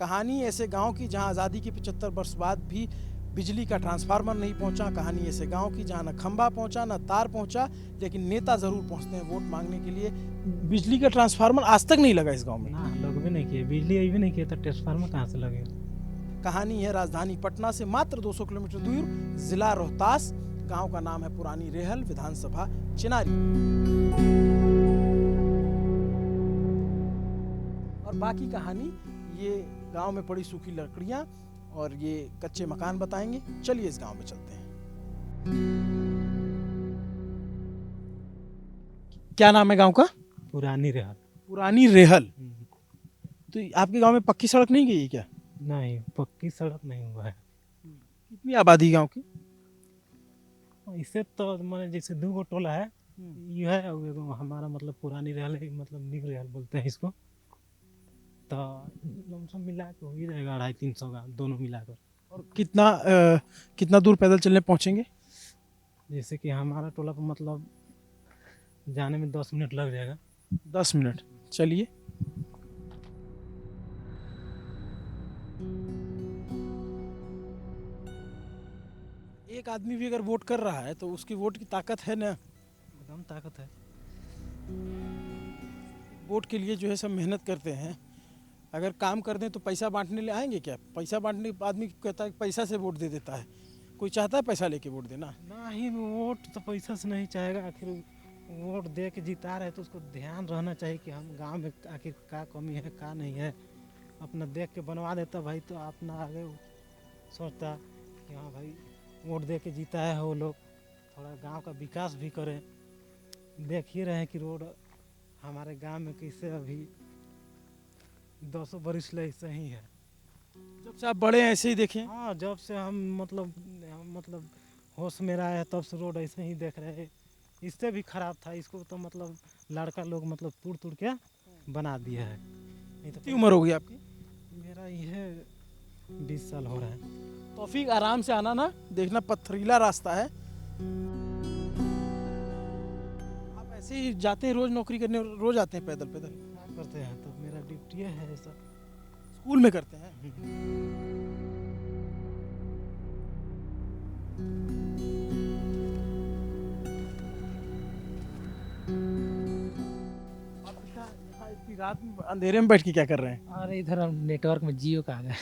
कहानी ऐसे गांव की जहां आज़ादी के 75 वर्ष बाद भी बिजली का ट्रांसफार्मर नहीं पहुंचा। कहानी ऐसे गांव की जहां न खंभा पहुंचा न तार पहुंचा, लेकिन नेता जरूर पहुंचते हैं वोट मांगने के लिए। बिजली का ट्रांसफार्मर आज तक नहीं लगा इस गांव में। ना लोग भी नहीं किए, बिजली अभी भी नहीं किए तो ट्रांसफार्मर कहाँ से लगेगा। कहानी है राजधानी पटना से मात्र 200 किलोमीटर दूर जिला रोहतास। गांव का नाम है पुरानी रेहल, विधानसभा चिनारी। और बाकी कहानी ये गांव में पड़ी सूखी लकड़ियां और ये कच्चे मकान बताएंगे। चलिए इस गांव में चलते हैं। क्या नाम है गांव का? पुरानी रेहल। पुरानी रेहल। तो आपके गांव में पक्की सड़क नहीं गई है क्या? नहीं, पक्की सड़क नहीं हुआ है। कितनी आबादी गांव की? इससे तो मैंने जैसे 2 टोला है, ये है और एगो हमारा मतलब पुरानी रेहल है, मतलब न्यू रेहल बोलते हैं इसको। तो लमसम मिला के हो ही जाएगा 250-300 का, दोनों मिलाकर। और कितना दूर पैदल चलने पहुंचेंगे? जैसे कि हमारा टोला पर मतलब जाने में 10 मिनट लग जाएगा। 10 मिनट। चलिए। एक आदमी भी अगर वोट कर रहा है तो उसकी वोट की ताकत है ना। एकदम ताकत है। वोट के लिए जो है सब मेहनत करते हैं। अगर काम कर दें तो पैसा बांटने ले आएंगे क्या? पैसा बांटने आदमी कहता है पैसा से वोट दे देता है। कोई चाहता है पैसा लेके वोट देना? ना ही वोट तो पैसा से नहीं चाहेगा, आखिर वोट दे के जीता रहे तो उसको ध्यान रहना चाहिए कि हम गांव में आखिर क्या कमी है क्या नहीं है। अपना देख के बनवा देता भाई तो अपना आगे सोचता कि हाँ भाई वोट दे के जीता है वो लोग, थोड़ा गांव का विकास भी करें। देख ही रहे हैं कि रोड हमारे गांव में कैसे अभी 200 बरिस ले ऐसे ही है। जब से आप बड़े हैं ऐसे ही देखें। हाँ, जब से हम मतलब होश में रहा है तब से रोड ऐसे ही देख रहे हैं। इससे भी खराब था, इसको तो मतलब लड़का लोग मतलब तोड़ तोड़ के बना दिया है। नहीं तो कितनी उम्र हो गई आपकी? मेरा यह 20 साल हो रहा है। तौफीक आराम से आना ना, देखना पथरीला रास्ता है। आप ऐसे ही जाते हैं रोज नौकरी करने, रोज आते हैं पैदल पैदल? क्या करते हैं, तो मेरा ड्यूटी है ऐसा। स्कूल में करते हैं? आप यहाँ इतनी रात में अंधेरे में बैठ के क्या कर रहे हैं? अरे इधर हम नेटवर्क में जियो का आ गया।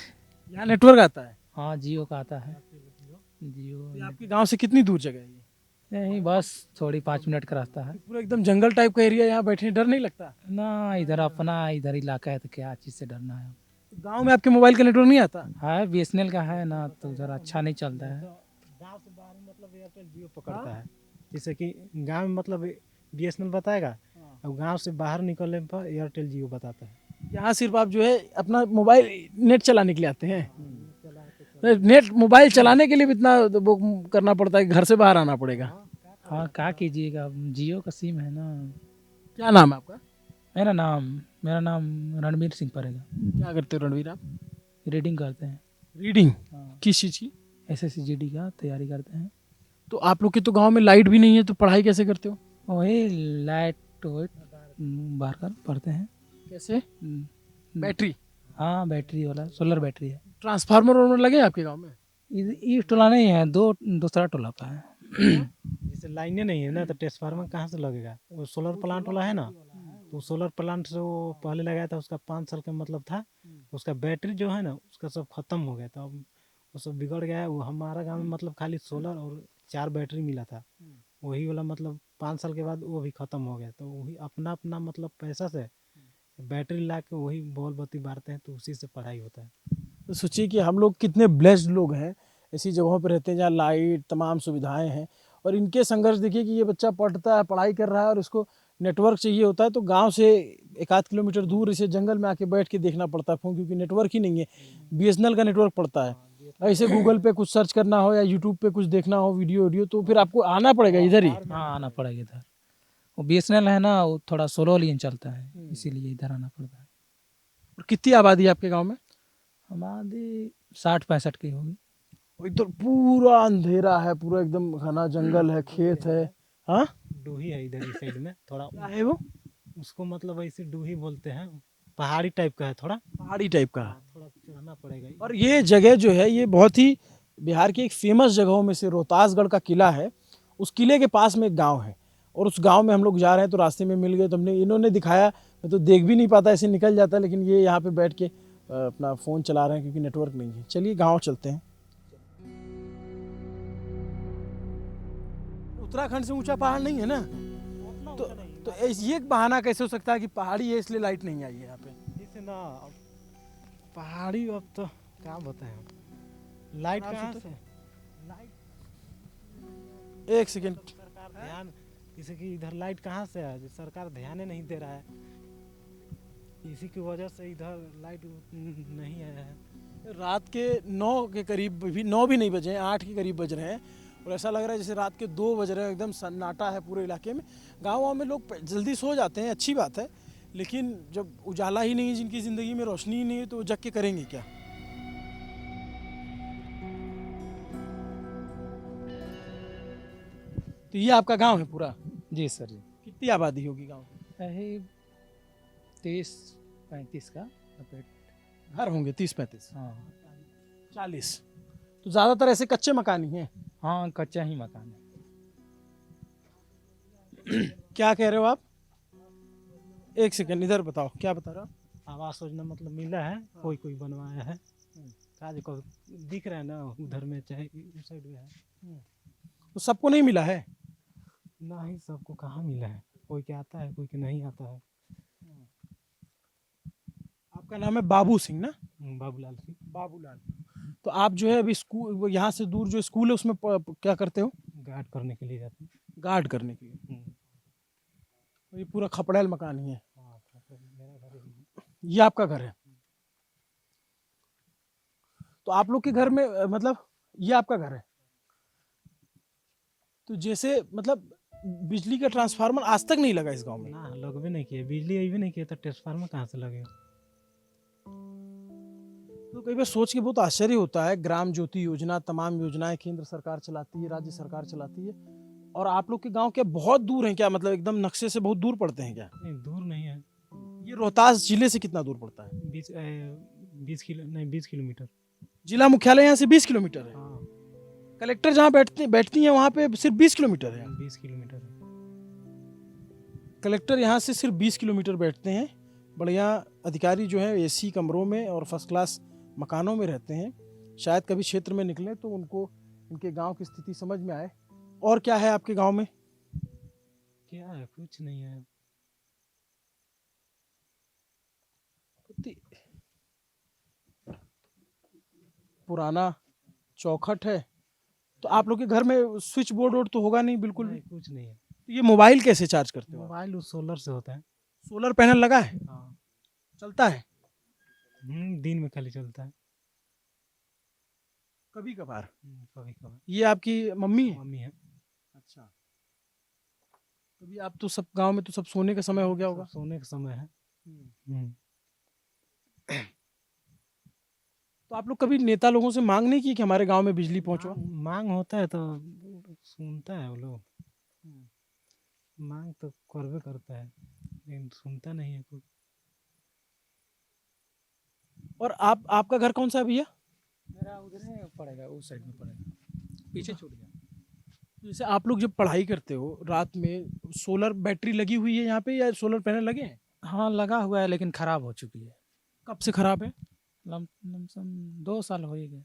यहाँ नेटवर्क आता है? हाँ जियो का आता है। जियो ये आपके गांव से कितनी दूर जगह है ये? नहीं, बस थोड़ी 5 मिनट का रास्ता है। पूरा एकदम जंगल टाइप का एरिया, यहाँ बैठने डर नहीं लगता? ना इधर अपना इधर इलाका है तो क्या चीज़ से डरना है। गांव में आपके मोबाइल का नेटवर्क नहीं आता? है BSNL का है ना, तो उधर अच्छा नहीं चलता है। गांव से बाहर मतलब एयरटेल जियो पकड़ता है। जैसे कि गांव में मतलब BSNL बताएगा और गांव से बाहर निकलने पर एयरटेल जियो बताता है। यहाँ सिर्फ आप जो है अपना मोबाइल नेट चलाने के लिए आते हैं? नेट मोबाइल चलाने के लिए भी इतना वो करना पड़ता है कि घर से बाहर आना पड़ेगा? हाँ क्या कीजिएगा, जियो का सिम है ना। क्या नाम है आपका? मेरा नाम रणवीर सिंह पड़ेगा। क्या करते हो रणवीर आप? रीडिंग करते हैं। रीडिंग? हाँ, किस चीज़ की? SSC GD का तैयारी करते हैं। तो आप लोग के तो गांव में लाइट भी नहीं है, तो पढ़ाई कैसे करते हो? वही लाइट वाइट बाहर कर पढ़ते हैं। कैसे? बैटरी? हाँ बैटरी वाला, सोलर बैटरी है। ट्रांसफार्मर वार्मर लगे आपके गांव में? इस टोला नहीं है, दूसरा टोला का है। जैसे लाइनें नहीं है ना तो ट्रांसफार्मर कहाँ से लगेगा। वो सोलर प्लांट वाला है ना, तो सोलर प्लांट से वो पहले लगाया था, उसका 5 साल का मतलब था। उसका बैटरी जो है ना उसका सब खत्म हो गया था, अब वो सब बिगड़ गया है। वो हमारा गांव में मतलब खाली सोलर और 4 बैटरी मिला था, वही वाला मतलब 5 साल के बाद वो भी खत्म हो गया। तो वही अपना अपना मतलब पैसा से बैटरी ला के वही बॉल बत्ती बारते हैं, तो उसी से पढ़ाई होता है। तो सोचिए कि हम लोग कितने ब्लेस्ड लोग हैं, ऐसी जगहों पर रहते हैं जहाँ लाइट तमाम सुविधाएं हैं। और इनके संघर्ष देखिए कि ये बच्चा पढ़ता है, पढ़ाई कर रहा है और इसको नेटवर्क चाहिए होता है, तो गांव से 1 आध किलोमीटर दूर इसे जंगल में आके बैठ के देखना पड़ता है फ़ोन, क्योंकि नेटवर्क ही नहीं है। BSNL का नेटवर्क पड़ता है। ऐसे गूगल पे कुछ सर्च करना हो या यूट्यूब पे कुछ देखना हो वीडियो तो फिर आपको आना पड़ेगा इधर ही। हाँ आना पड़ेगा इधर। वो BSNL है ना, वो थोड़ा स्लो लेन चलता है, इसीलिए इधर आना पड़ता है। और कितनी आबादी है आपके गाँव में? हमारी 60-65 की होगी। इधर पूरा अंधेरा है, पूरा एकदम घना जंगल है, खेत है। हाँ, डूही है इधर इस साइड में थोड़ा, क्या है वो? उसको मतलब ऐसे डूही बोलते हैं, पहाड़ी टाइप का है थोड़ा। पहाड़ी टाइप का? थोड़ा करना पड़ेगा। और ये जगह जो है ये बहुत ही बिहार की एक फेमस जगहों में से रोहतासगढ़ का किला है। उस किले के पास में एक गांव है और उस गांव में हम लोग जा रहे हैं तो रास्ते में मिल गए, तो हमने इन्होंने दिखाया, मैं तो देख भी नहीं पाता, ऐसे निकल जाता, लेकिन ये यहाँ पे बैठ के अपना फ़ोन चला रहे हैं क्योंकि नेटवर्क नहीं है। चलिए गाँव चलते हैं। उत्तराखंड से ऊंचा पहाड़ नहीं है ना, तो ये एक बहाना कैसे हो सकता है कि पहाड़ी है इसलिए लाइट नहीं आई है यहाँ पे? जैसे ना पहाड़ी, अब तो क्या बताएं हम, लाइट आप कहाँ से से? लाइट एक सेकेंड। सरकार ध्यान, जैसे कि इधर लाइट कहाँ से है, जो सरकार ध्यान ही नहीं दे रहा है, इसी की वजह से इधर लाइट नहीं आया है। रात के 9 के करीब भी, 9 भी नहीं बजे हैं, 8 के करीब बज रहे हैं और ऐसा लग रहा है जैसे रात के 2 बज रहे हैं। एकदम सन्नाटा है पूरे इलाके में। गाँव में लोग जल्दी सो जाते हैं, अच्छी बात है, लेकिन जब उजाला ही नहीं है, जिनकी ज़िंदगी में रोशनी ही नहीं है, तो वो जग के करेंगे क्या? तो ये आपका गांव है पूरा? जी सर जी। कितनी आबादी होगी गांव में? यही 30-35 का अपेट। घर होंगे 30-35? हाँ 40? तो ज़्यादातर ऐसे कच्चे मकान ही हैं? हाँ, कच्चा ही मकान है। क्या कह रहे हो आप? एक सेकंड इधर बताओ, क्या बता रहे हो? आवास योजना मतलब मिला है, कोई कोई बनवाया है, काज को दिख रहा है ना, उधर में चाहे उस साइड में है। तो सबको नहीं मिला है? नहीं, सबको कहाँ मिला है, कोई के आता है, कोई के नहीं आता है। आपका नाम है बाबू सिंह ना? बाबूलाल सिंह। बाबूलाल। तो आप जो है अभी स्कूल, यहाँ से दूर जो स्कूल है उसमें क्या करते हो? गार्ड करने के लिए जाते हैं। गार्ड करने के लिए? ये पूरा खपड़ैल मकान ही है? हाँ, तो मेरा घर यही है। ये आपका घर है? तो आप लोग के घर में मतलब ये आपका घर है? तो जैसे मतलब बिजली का ट्रांसफार्मर आज तक नहीं लगा इस गांव में? ना, लग भी नहीं किया, बिजली आई भी नहीं किया, तो ट्रांसफार्मर कहाँ से लगेगा? तो कई बार सोच के बहुत आश्चर्य होता है, ग्राम ज्योति योजना, तमाम योजनाएं केंद्र सरकार चलाती है, राज्य सरकार चलाती है, और आप लोग के गांव क्या बहुत दूर हैं क्या? मतलब एकदम नक्शे से बहुत दूर पड़ते हैं क्या? नहीं, दूर नहीं है। ये रोहतास जिले से कितना दूर पड़ता है? 20 किलोमीटर। जिला मुख्यालय यहाँ से 20 किलोमीटर है? हाँ, कलेक्टर जहाँ बैठती हैं वहाँ पे सिर्फ 20 किलोमीटर है? 20 किलोमीटर है। कलेक्टर यहाँ से सिर्फ 20 किलोमीटर बैठते हैं। बढ़िया अधिकारी जो है एसी कमरों में और फर्स्ट क्लास मकानों में रहते हैं। शायद कभी क्षेत्र में निकले तो उनको इनके गांव की स्थिति समझ में आए। और क्या है आपके गांव में? क्या है, कुछ नहीं है। पुराना चौखट है। तो आप लोग के घर में स्विच बोर्ड तो होगा नहीं बिल्कुल भी? नहीं, कुछ नहीं है। तो ये मोबाइल कैसे चार्ज करते हो आप? मोबाइल उस सोलर से होता है। सोलर पैनल लगा है? हाँ। चलता है? दिन में खाली चलता है। कभी कभार? कभी कभार। ये आपकी मम्मी है? मम्मी है। अच्छा। कभी आप तो सब गांव में तो सब सोने का समय हो गया होगा? सोने का समय है। तो आप लोग कभी नेता लोगों से मांग नहीं की कि हमारे गांव में बिजली पहुंचवा? मांग होता है तो सुनता है वो लोग, मांग तो करबे करता है, लेकिन सुनता नहीं है कोई। और आपका घर कौन सा है भैया? मेरा उधर है, पड़ेगा उस साइड में पड़ेगा, पीछे छूट गया। जैसे आप लोग जब पढ़ाई करते हो रात में, सोलर बैटरी लगी हुई है यहाँ पे या सोलर पैनल लगे हैं? हाँ लगा हुआ है, लेकिन खराब हो चुकी है। कब से खराब है? लमसम 2 साल हो ही गए।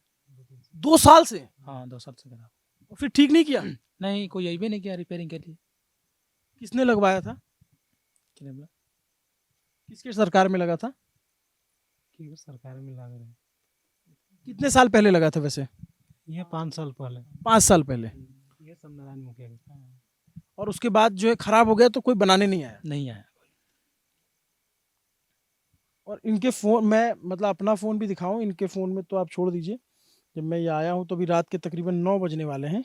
2 साल से? हाँ 2 साल से खराब। और फिर ठीक नहीं किया? नहीं, कोई आई भी नहीं किया रिपेयरिंग के लिए। किसने लगवाया था? किसने बोला? किसके सरकार में लगा था? कि सरकार में लग रहे हैं। कितने साल पहले लगा था वैसे? ये 5 साल पहले। 5 साल पहले? ये सब नारायण मुखिया का। और उसके बाद जो है खराब हो गया तो कोई बनाने नहीं आया? नहीं आया। और इनके फ़ोन, मैं मतलब अपना फ़ोन भी दिखाऊं, इनके फ़ोन में तो आप छोड़ दीजिए। जब मैं ये आया हूं तो अभी रात के तकरीबन 9 बजने वाले हैं।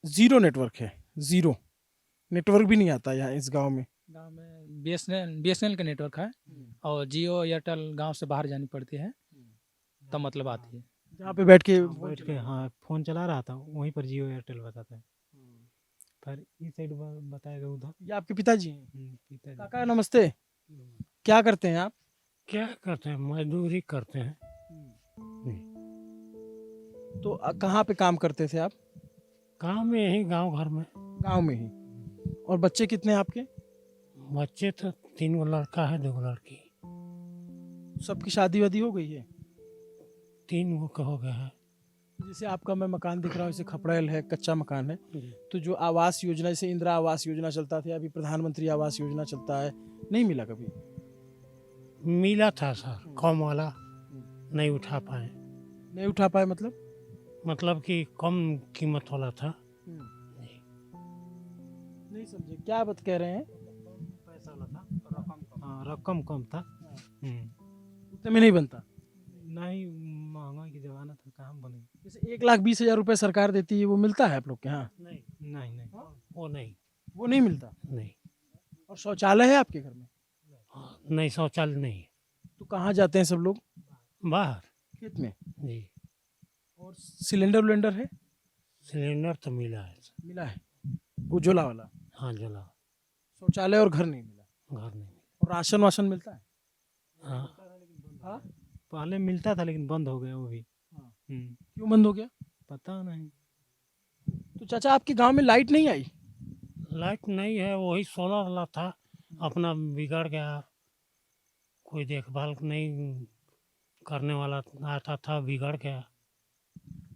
ज़ीरो नेटवर्क है, ज़ीरो नेटवर्क भी नहीं आता यहाँ इस गांव में। गांव में बीएसएनएल का नेटवर्क है और जियो एयरटेल गांव से बाहर जानी पड़ती है तब मतलब आती है। जहाँ पे बैठ के हाँ फोन चला रहा था, वहीं पर जियो एयरटेल बताता है, पर इस साइड बताएगा उधर। ये आपके पिताजी हैं? पिताजी। काका नमस्ते। क्या करते हैं आप? क्या करते हैं, मजदूरी करते हैं। तो कहाँ पे काम करते थे आप? गाँव में यही गांव घर में। गांव में ही। और बच्चे कितने हैं आपके? बच्चे तो 3 गो लड़का है 2 गो लड़की। सबकी शादी वादी हो गई है? 3 गो का हो गया है। जैसे आपका मैं मकान दिख रहा हूँ, जैसे खपड़ेल है, कच्चा मकान है, तो जो आवास योजना, जैसे इंदिरा आवास योजना चलता था, अभी प्रधानमंत्री आवास योजना चलता है, नहीं मिला कभी? मिला था सर, कम वाला नहीं उठा पाए। नहीं उठा पाए मतलब? मतलब कि कम कीमत वाला था। नहीं समझे क्या बात कह रहे हैं? पैसा वाला था, रकम कम। हाँ, रकम कम था। उतने में नहीं बनता? नहीं, महंगाई की जमाना था, कहाँ बनेगा। जैसे 1,20,000 रुपए सरकार देती है, वो मिलता है आप लोग के यहाँ? नहीं नहीं नहीं, वो नहीं। वो नहीं मिलता? नहीं और शौचालय है आपके घर में? नहीं, शौचालय नहीं। तो कहाँ जाते हैं सब लोग? बाहर। खेत में? जी। और सिलेंडर विलेंडर है? सिलेंडर तो मिला है सर। मिला है, उज्ज्वला वाला। हाँ जला। शौचालय और घर नहीं मिला? घर नहीं मिला। और राशन वाशन मिलता है? हाँ हाँ? पहले मिलता था लेकिन बंद हो गया वो भी। हाँ। हम्म, क्यों बंद हो गया? पता नहीं। तो चाचा आपके गांव में लाइट नहीं आई? लाइट नहीं है, वही सोलर वाला था, अपना बिगड़ गया। कोई देखभाल नहीं करने वाला आता था, बिगड़ गया।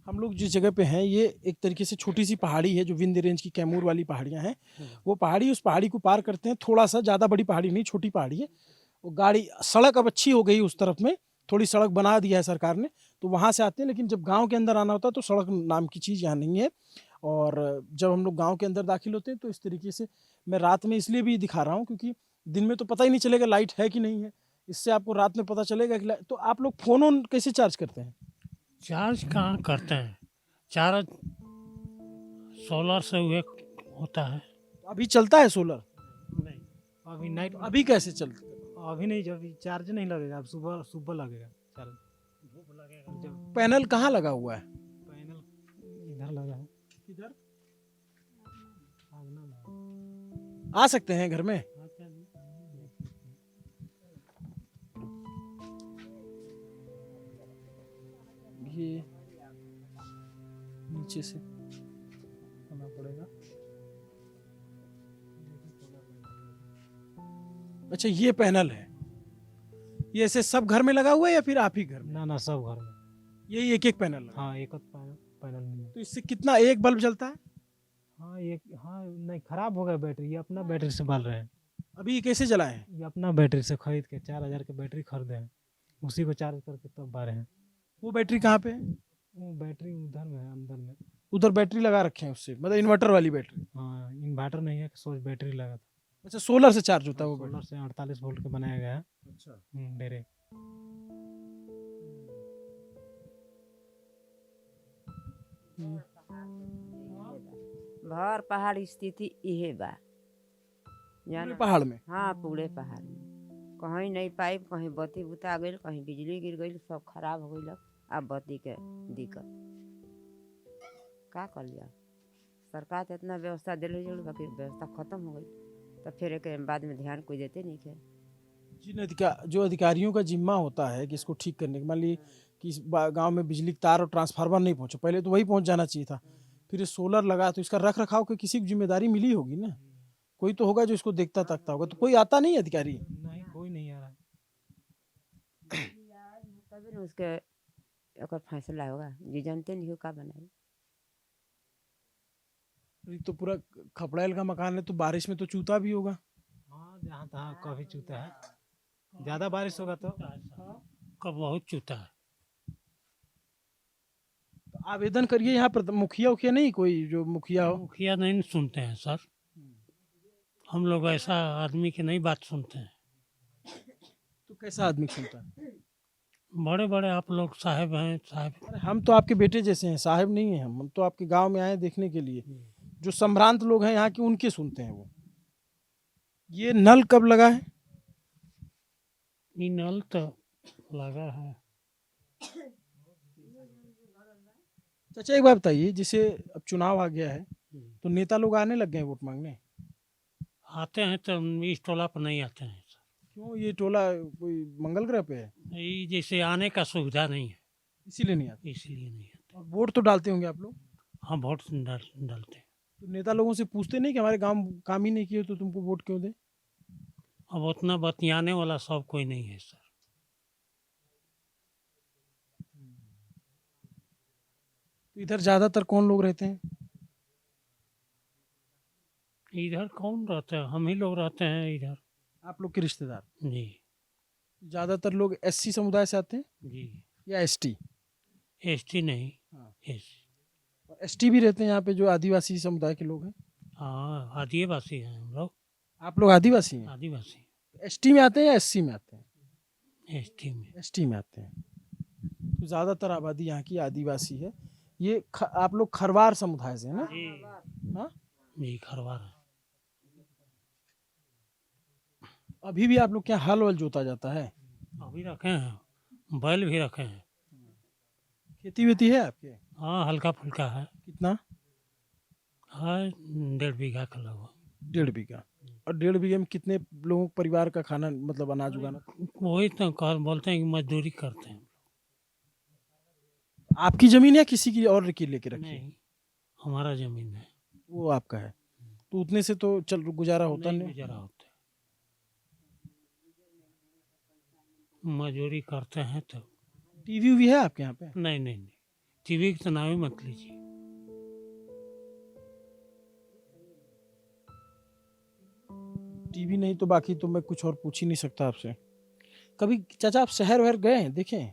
हम लोग जिस जगह पे हैं, ये एक तरीके से छोटी सी पहाड़ी है, जो विंध्य रेंज की कैमूर वाली पहाड़ियाँ हैं। वो पहाड़ी, उस पहाड़ी को पार करते हैं, थोड़ा सा, ज़्यादा बड़ी पहाड़ी नहीं, छोटी पहाड़ी है। वो गाड़ी, सड़क अब अच्छी हो गई उस तरफ में, थोड़ी सड़क बना दिया है सरकार ने, तो वहाँ से आते हैं। लेकिन जब गांव के अंदर आना होता है तो सड़क नाम की चीज़ यहाँ नहीं है। और जब हम लोग गांव के अंदर दाखिल होते हैं तो इस तरीके से, मैं रात में इसलिए भी दिखा रहा हूँ क्योंकि दिन में तो पता ही नहीं चलेगा लाइट है कि नहीं है, इससे आपको रात में पता चलेगा कि तो आप लोग फ़ोन ऑन कैसे चार्ज करते हैं? चार्ज कहाँ करते हैं, चार्ज सोलर से हुए होता है। अभी चलता है सोलर? नहीं, अभी नाइट, अभी कैसे चलता है? अभी नहीं, जब चार्ज नहीं लगेगा, अब सुबह सुबह लगेगा चार्ज। धूप लगेगा जब। पैनल कहाँ लगा हुआ है? पैनल इधर लगा है, इधर आगना लगा। आ सकते हैं घर में? ये नीचे से आना पड़ेगा। अच्छा, ये पैनल है, ये ऐसे सब घर में लगा हुआ है या फिर आप ही घर में? ना ना, सब घर में। यही एक एक पैनल लगा? हाँ, एक पैनल नहीं है। तो इससे कितना, एक बल्ब जलता है? हाँ एक, हाँ नहीं, खराब हो गया बैटरी, ये अपना बैटरी से बाल रहे हैं। अभी ये कैसे जलाए हैं? ये अपना बैटरी से खरीद के 4,000 के बैटरी खरीदे हैं, उसी को चार्ज करके तब बारे हैं। वो बैटरी कहाँ पे है? वो बैटरी उधर में है, अंदर में। उधर बैटरी लगा रखे हैं उससे, मतलब इन्वर्टर वाली बैटरी? हाँ, इन्वर्टर नहीं है, सोच बैटरी लगा था। अच्छा, सोलर से चार्ज होता है वो सोलर बैटरी? से 48 वोल्ट के बनाया गया है। अच्छा। डेरे। भर पहाड़ स्थिति इहे बा पूरे जाना। पहाड़ में? हाँ, पूरे पहाड़ में कहीं नहीं पाइप, कहीं बत्ती बुता गई, कहीं बिजली गिर गई, सब खराब हो गई। अब बत्ती के दिक्कत का कर लिया। सरकार तो इतना व्यवस्था दिले जो बाकी व्यवस्था खत्म हो गई, तो फिर एक बाद में ध्यान कोई देते नहीं थे। जो अधिकारियों का जिम्मा होता है कि इसको ठीक करने का, मान ली कि इस गांव में बिजली के तार और ट्रांसफार्मर नहीं पहुंचे, पहले तो वही पहुंच जाना चाहिए था, फिर ये सोलर लगा, तो इसका रख रखाव की किसी की जिम्मेदारी मिली होगी ना, कोई तो होगा जो इसको देखता तकता होगा, तो कोई आता नहीं अधिकारी? नहीं, कोई नहीं आ रहा है। तभी न उसके एक फैसला होगा, जी जानते नहीं हो का बनाई। ये तो पूरा खपड़ेल का मकान है, तो बारिश में तो चूता भी होगा? हाँ, जहाँ तहाँ कभी चूता है, ज़्यादा बारिश होगा तो। कब बहुत चूता है। तो आवेदन करिए यहाँ पर, मुखिया उखिया नहीं, कोई जो मुखिया हो? मुखिया नहीं सुनते हैं सर, हम लोग ऐसा आदमी की नहीं बात सुनते हैं। तो कैसा आदमी सुनता है? बड़े बड़े आप लोग साहब हैं, साहब। अरे हम तो आपके बेटे जैसे हैं, साहब नहीं हैं हम तो आपके गांव में आए हैं देखने के लिए। जो संभ्रांत लोग हैं यहाँ के, उनके सुनते हैं वो। ये नल कब लगा है? ये नल तो लगा है। चाचा एक बात बताइए, जैसे अब चुनाव आ गया है तो नेता लोग आने लग गए हैं वोट मांगने, आते हैं तो इस टोला पर नहीं आते हैं सर। क्यों? ये टोला कोई मंगल ग्रह पे है ये जैसे आने का सुविधा नहीं है, इसीलिए नहीं आते? इसलिए नहीं आते। और वोट तो डालते होंगे आप लोग, हाँ वोट डालते हैं। तो नेता लोगों से पूछते नहीं कि हमारे गांव काम ही नहीं किए तो तुमको वोट क्यों दे? अब उतना बतियाने वाला सब कोई नहीं है सर। तो इधर ज्यादातर कौन लोग रहते हैं? इधर कौन रहता है, हम ही लोग रहते हैं इधर। आप लोग के रिश्तेदार जी ज्यादातर लोग एससी समुदाय से आते हैं जी। या एसटी? एसटी नहीं, हाँ। एस एसटी भी रहते हैं यहाँ पे जो आदिवासी समुदाय के लोग हैं? हाँ आदिवासी हैं हम लोग, आप लोग आदिवासी हैं? आदिवासी एसटी में आते हैं या एससी में आते हैं? एसटी में। एसटी में आते हैं। तो ज़्यादातर आबादी यहाँ की आदिवासी है। ये आप लोग खरवार समुदाय से है ना? जी हाँ। जी खरवार है। अभी भी आप लोग क्या हल वल जोता जाता है? अभी रखे हैं, बैल भी रखे हैं। खेती वेती है आपके? हाँ हल्का फुल्का है। कितना? हाँ 1.5 बीघा का लगभग। 1.5 बीघा। और 1.5 बीघे में कितने लोगों परिवार का खाना मतलब अनाज उगाना? वही तो बोलते हैं कि मजदूरी करते हैं। आपकी जमीन है किसी की और की लेके रखी है? नहीं हमारा जमीन है। वो आपका है, तो उतने से तो चल गुजारा होता नहीं? गुजारा होता है, मजदूरी करते हैं तो। टीवी भी है आपके यहाँ पे? नहीं नहीं नहीं, टीवी का नाम ही मत लीजिए। टीवी नहीं तो बाकी तो मैं कुछ और पूछ ही नहीं सकता आपसे। कभी चाचा आप शहर वहर गए हैं, देखे हैं?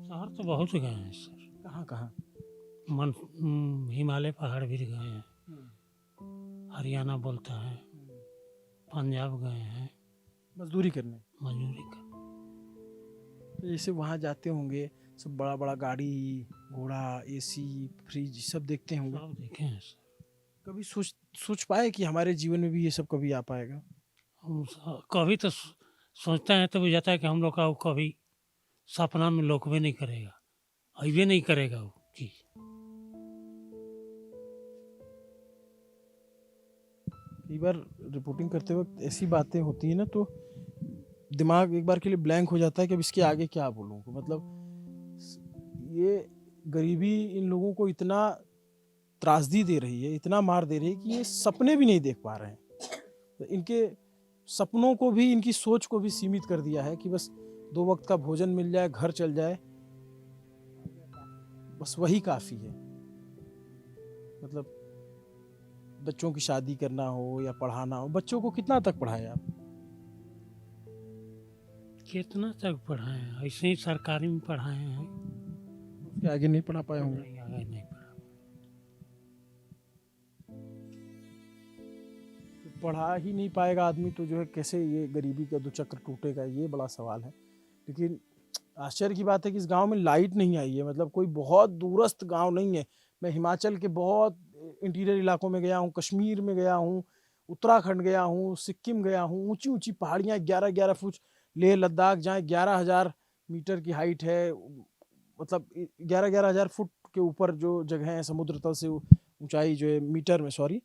शहर तो बहुत गए हैं सर। कहाँ कहाँ? हिमालय पहाड़ भी गए हैं, हरियाणा बोलता है, पंजाब गए हैं मजदूरी करने? मजदूरी कर। तो जैसे वहाँ जाते होंगे सब बड़ा बड़ा गाड़ी घोड़ा एसी फ्रिज सब देखते होंगे, सब देखे हैं सर। कभी सोच पाए कि हमारे जीवन में भी ये सब कभी आ पाएगा? कभी तो सोचते हैं तो बुझाता है कि हम लोग का वो कभी सपना में लोक भी नहीं करेगा, अभी नहीं करेगा वो चीज। कई बार रिपोर्टिंग करते वक्त ऐसी बातें होती है ना तो दिमाग एक बार के लिए ब्लैंक हो जाता है कि अब इसके आगे क्या बोलूँ। मतलब ये गरीबी इन लोगों को इतना त्रासदी दे रही है, इतना मार दे रही है कि ये सपने भी नहीं देख पा रहे हैं। तो इनके सपनों को भी, इनकी सोच को भी सीमित कर दिया है कि बस 2 वक्त का भोजन मिल जाए, घर चल जाए, बस वही काफ़ी है। मतलब बच्चों की शादी करना हो या पढ़ाना हो, बच्चों को कितना तक पढ़ाए आप? कितना तक पढ़ाए हैं, ऐसे ही सरकारी में पढ़ाए हैं। उसके आगे नहीं पढ़ा पाए होंगे? नहीं आगे नहीं पढ़ा। पढ़ा ही नहीं पाएगा आदमी तो जो है कैसे ये गरीबी का दुचक्र टूटेगा, ये बड़ा सवाल है। लेकिन आश्चर्य की बात है कि इस गांव में लाइट नहीं आई है। मतलब कोई बहुत दूरस्थ गांव नहीं है। मैं हिमाचल के बहुत इंटीरियर इलाकों में गया हूँ, कश्मीर में गया हूँ, उत्तराखंड गया हूँ, सिक्किम गया हूँ, ऊंची ऊंची पहाड़ियाँ 11-11 फुट, लेह लद्दाख जहाँ 11,000 मीटर की हाइट है, मतलब 11,000 फुट के ऊपर जो जगह है समुद्र तल से ऊंचाई जो है मीटर में, सॉरी,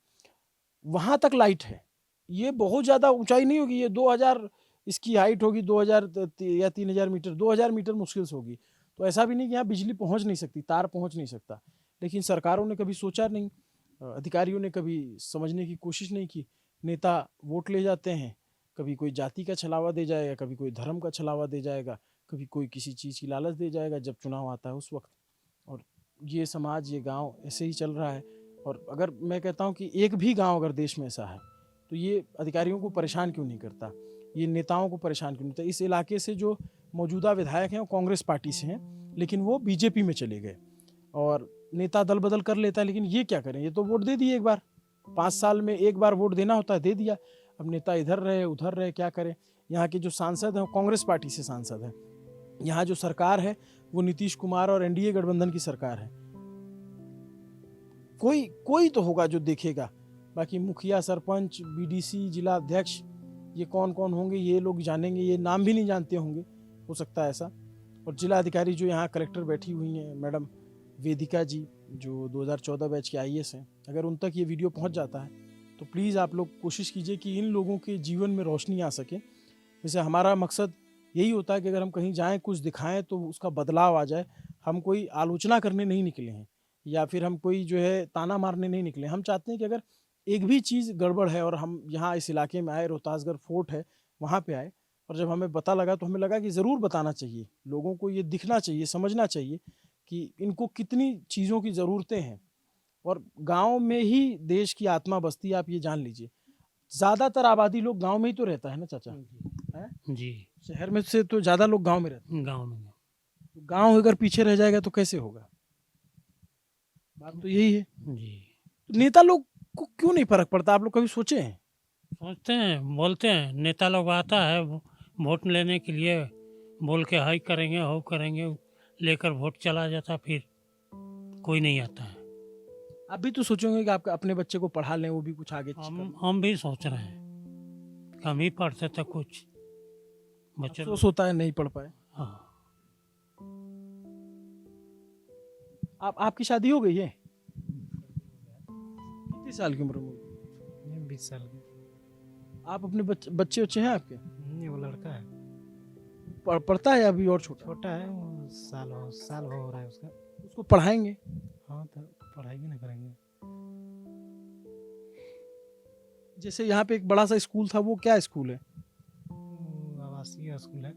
वहाँ तक लाइट है। ये बहुत ज़्यादा ऊंचाई नहीं होगी, ये 2000 इसकी हाइट होगी, 2000 या 3000 मीटर, 2000 मीटर मुश्किल से होगी। तो ऐसा भी नहीं कि यहाँ बिजली पहुँच नहीं सकती, तार पहुँच नहीं सकता। लेकिन सरकारों ने कभी सोचा नहीं, अधिकारियों ने कभी समझने की कोशिश नहीं की। नेता वोट ले जाते हैं, कभी कोई जाति का छलावा दे जाएगा, कभी कोई धर्म का छलावा दे जाएगा, कभी कोई किसी चीज़ की लालच दे जाएगा जब चुनाव आता है उस वक्त। और ये समाज, ये गांव ऐसे ही चल रहा है। और अगर मैं कहता हूँ कि एक भी गांव अगर देश में ऐसा है तो ये अधिकारियों को परेशान क्यों नहीं करता, ये नेताओं को परेशान क्यों नहीं करता। इस इलाके से जो मौजूदा विधायक हैं वो कांग्रेस पार्टी से हैं, लेकिन वो बीजेपी में चले गए और नेता दल बदल कर लेता है। लेकिन ये क्या करें, ये तो वोट दे दिए एक बार, 5 साल में एक बार वोट देना होता है, दे दिया। अब नेता इधर रहे उधर रहे, क्या करें। यहाँ के जो सांसद हैं वो कांग्रेस पार्टी से सांसद हैं। यहाँ जो सरकार है वो नीतीश कुमार और एनडीए गठबंधन की सरकार है। कोई तो होगा जो देखेगा। बाकी मुखिया, सरपंच, बीडीसी, जिला अध्यक्ष, ये कौन कौन होंगे ये लोग जानेंगे, ये नाम भी नहीं जानते होंगे, हो सकता है ऐसा। और जिला अधिकारी जो यहाँ कलेक्टर बैठी हुई हैं मैडम वेदिका जी, जो 2014 बैच के आईएएस हैं, अगर उन तक ये वीडियो पहुँच जाता है तो प्लीज़ आप लोग कोशिश कीजिए कि इन लोगों के जीवन में रोशनी आ सके। जैसे हमारा मकसद यही होता है कि अगर हम कहीं जाएँ, कुछ दिखाएँ तो उसका बदलाव आ जाए। हम कोई आलोचना करने नहीं निकले हैं, या फिर हम कोई जो है ताना मारने नहीं निकले। हम चाहते हैं कि अगर एक भी चीज़ गड़बड़ है और हम यहाँ इस इलाके में आए, रोहतासगढ़ फोर्ट है वहाँ पे आए, और जब हमें पता लगा तो हमें लगा कि ज़रूर बताना चाहिए, लोगों को ये दिखना चाहिए, समझना चाहिए कि इनको कितनी चीज़ों की ज़रूरतें हैं। और गांव में ही देश की आत्मा बसती है, आप ये जान लीजिए। ज़्यादातर आबादी लोग गांव में ही तो रहता है ना चाचा, है? जी शहर में से तो ज़्यादा लोग गांव में रहते गाँव में। हैं। गांव अगर पीछे रह जाएगा तो कैसे होगा? बात तो यही है। जी तो नेता लोग को क्यों नहीं फर्क पड़ता, आप लोग कभी सोचे हैं? सोचते हैं, बोलते हैं, नेता लोग आता है वोट लेने के लिए, बोल के हाई करेंगे हो करेंगे, लेकर वोट चला जाता, फिर कोई नहीं आता है। आप भी तो सोचोगे कि आप अपने बच्चे को पढ़ा लें, वो भी कुछ आगे हम भी सोच रहे हैं, हम ही पढ़ते थे कुछ बच्चे। अफसोस होता है नहीं पढ़ पाए। हाँ आपकी शादी हो गई है? कितनी साल की उम्र में? ये 20 साल के। आप अपने बच्चे हैं आपके? ये वो लड़का है, पढ़ता है अभी और छोटा? छोटा है, वो साल हो रहा है उसका। उसको पढ़ाएंगे? हाँ तो पढ़ाई भी नहीं करेंगे। जैसे यहाँ पे एक बड़ा सा स्कूल था, वो क्या स्कूल है? वो आवासीय स्कूल है,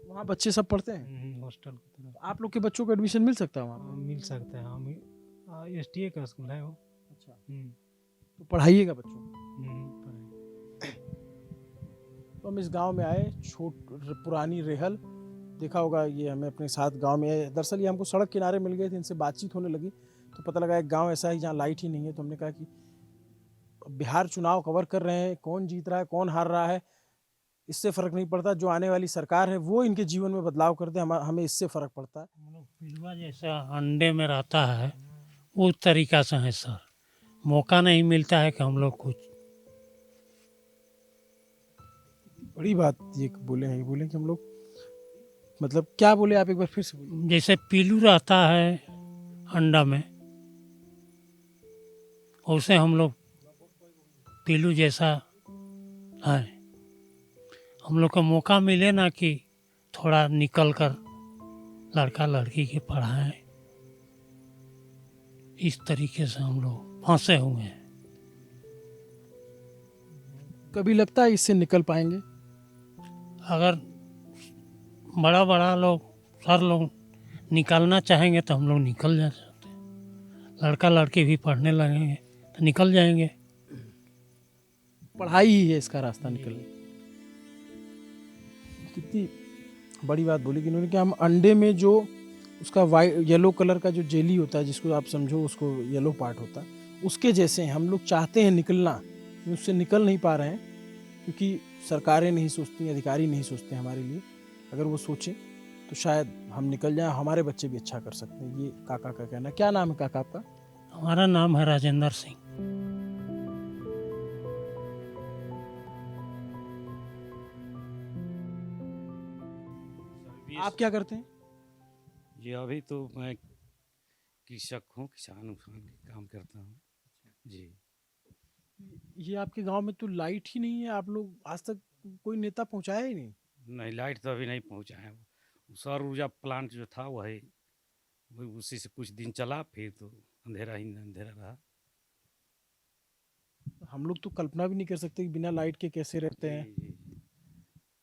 वहाँ बच्चे सब पढ़ते हैं? हॉस्टल की तरह। आप लोग के बच्चों को एडमिशन मिल सकता है वहाँ? मिल सकता है, हम STA का स्कूल है वो। अच्छा, हम्म, तो पढ़ाइएगा बच्चों को। पढ़ाई। तो हम इस गांव में आए, पुरानी रेहल देखा होगा, ये हमें अपने साथ गांव में आए। दरअसल ये हमको सड़क किनारे मिल गए थे, इनसे बातचीत होने लगी तो पता लगा एक गांव ऐसा है जहाँ लाइट ही नहीं है। तो हमने कहा कि बिहार चुनाव कवर कर रहे हैं, कौन जीत रहा है कौन हार रहा है इससे फ़र्क नहीं पड़ता, जो आने वाली सरकार है वो इनके जीवन में बदलाव कर दे, हमें इससे फ़र्क पड़ता है। हम लोग पिलुआ जैसा अंडे में रहता है, उस तरीका से है सर। मौका नहीं मिलता है कि हम लोग कुछ। बड़ी बात ये बोले हैं, बोले कि हम लोग, मतलब क्या बोले आप, एक बार फिर से बोलिए। जैसे पीलू रहता है अंडा में, वैसे हम लोग पीलू जैसा है। हम लोग को मौका मिले ना कि थोड़ा निकल कर लड़का लड़की के पढ़ाएं, इस तरीके से हम लोग फंसे हुए हैं। कभी लगता है इससे निकल पाएंगे? अगर बड़ा बड़ा लोग सर लोग निकलना चाहेंगे तो हम लोग निकल जा सकते हैं। लड़का लड़की भी पढ़ने लगेंगे तो निकल जाएंगे। पढ़ाई ही है इसका रास्ता निकलने। कितनी बड़ी बात बोली कि इन्होंने, कि हम अंडे में जो उसका वाइट येलो कलर का जो जेली होता है, जिसको आप समझो उसको येलो पार्ट होता है, उसके जैसे हैं। हम लोग चाहते हैं निकलना, उससे निकल नहीं पा रहे हैं क्योंकि सरकारें नहीं सोचती, अधिकारी नहीं सोचते हमारे लिए। अगर वो सोचें तो शायद हम निकल जाएं, हमारे बच्चे भी अच्छा कर सकते हैं। ये काका का कहना। क्या नाम है काका आपका? हमारा नाम है राजेंद्र सिंह। आप क्या करते हैं? जी अभी तो मैं कृषक हूँ, किसान का काम करता हूँ जी। ये आपके गांव में तो लाइट ही नहीं है, आप लोग आज तक कोई नेता पहुंचाया ही नहीं? नहीं, लाइट तो अभी नहीं पहुँचा है। वो सौर ऊर्जा प्लांट जो था वही उसी से कुछ दिन चला, फिर तो अंधेरा ही अंधेरा रहा। हम लोग तो कल्पना भी नहीं कर सकते कि बिना लाइट के कैसे रहते हैं। जी,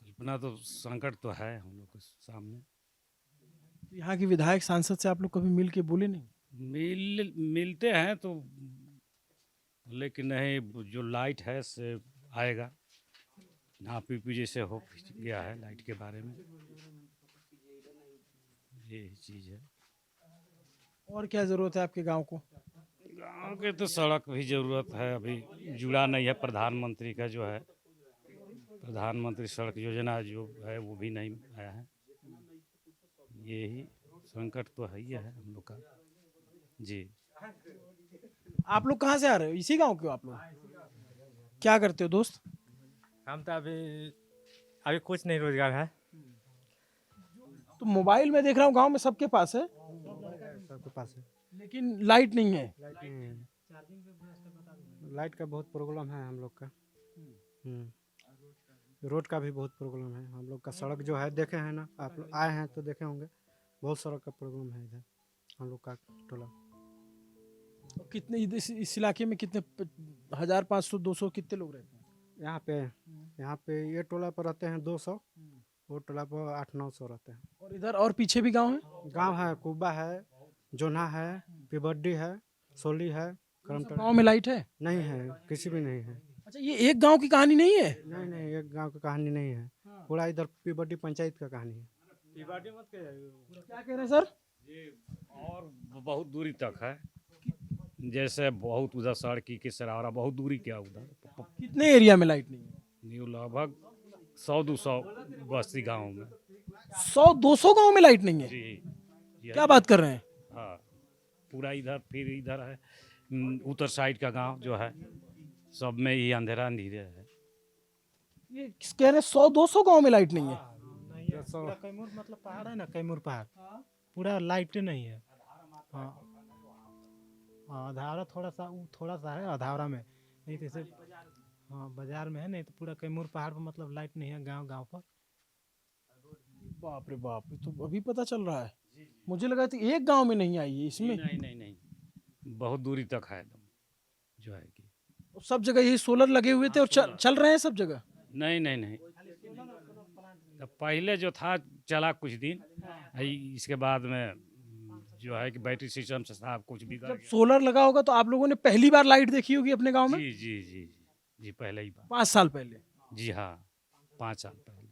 कल्पना तो संकट तो है हम लोग के सामने। यहाँ के विधायक सांसद से आप लोग कभी मिल के बोले नहीं? मिलते हैं तो, लेकिन नहीं, जो लाइट है से आएगा ना, पीपी जैसे हो गया है लाइट के बारे में, यही चीज़ है। और क्या ज़रूरत है आपके गांव को? गाँव के तो सड़क भी ज़रूरत है, अभी जुड़ा नहीं है। प्रधानमंत्री का जो है, प्रधानमंत्री सड़क योजना जो है वो भी नहीं आया है। यही संकट तो है ही है हम लोग का जी। आप लोग कहाँ से आ रहे हो? इसी गांव के हो आप लोग? क्या करते हो दोस्त? हम तो अभी कुछ नहीं, रोजगार है। तो मोबाइल में देख रहा हूँ गांव में सबके पास है, सबके पास है, लेकिन लाइट नहीं है। लाइट नहीं है। लाइट का बहुत प्रॉब्लम है हम लोग का। रोड का भी बहुत प्रॉब्लम है हम लोग का। सड़क जो है देखे हैं ना, आप लोग आए हैं तो देखे होंगे, बहुत सड़क का प्रॉब्लम है इधर। हम लोग का टोला। और कितने इस इलाके में कितने 1500-200 कितने लोग रहते हैं? यहाँ पे ये टोला पर रहते हैं 200, वो टोला पर 800-900 रहते हैं। और इधर और पीछे भी गांव है? गांव है, कुबा है, जोना है, पिबड्डी है, सोली है, सब करमटर गांव में लाइट है? नहीं है, किसी भी नहीं है। अच्छा, ये एक गांव की कहानी नहीं है? नहीं नहीं, एक गांव की कहानी नहीं है, पूरा इधर पिबड्डी पंचायत का कहानी है। क्या कह रहे हैं सर? और बहुत दूरी तक है, जैसे बहुत उधर सड़की के सरारा बहुत दूरी क्या उधर कितने एरिया में लाइट नहीं है? न्यू लगभग 100-200 बस्ती गाँव में। 100-200 गांव में लाइट नहीं है? जी यही- क्या बात कर रहे हैं? हाँ, पूरा इधर फिर इधर है उत्तर साइड का गांव जो है सब में ही अंधेरा नीरे है। ये कह रहे हैं 100-200 गांव में लाइट नहीं है? नहीं है, पूरा कैमूर मतलब पहाड़ है ना, कैमूर पहाड़ पूरा लाइट नहीं है। हाँ हाँ, अधावरा थोड़ा सा है अधावरा में, नहीं तो ऐसे हाँ बाजार में है, नहीं तो पूरा कैमूर पहाड़ पर मतलब लाइट नहीं है गांव गांव पर। बाप रे बाप, ये तो अभी पता चल रहा है। मुझे लगा था एक गांव में नहीं आई है इसमें। नहीं नहीं नहीं, बहुत दूरी तक है एकदम जो है कि सब जगह यही सोलर लगे हुए थे और चल रहे हैं सब जगह? नहीं नहीं नहीं, तो पहले जो था चला कुछ दिन, इसके बाद में जो है कि बैटरी सिस्टम से साहब कुछ बिगड़ जब गया। सोलर लगा होगा तो आप लोगों ने पहली बार लाइट देखी होगी अपने गांव में? जी जी जी जी पहले ही बात। 5 साल पहले? जी हाँ, 5 साल पहले।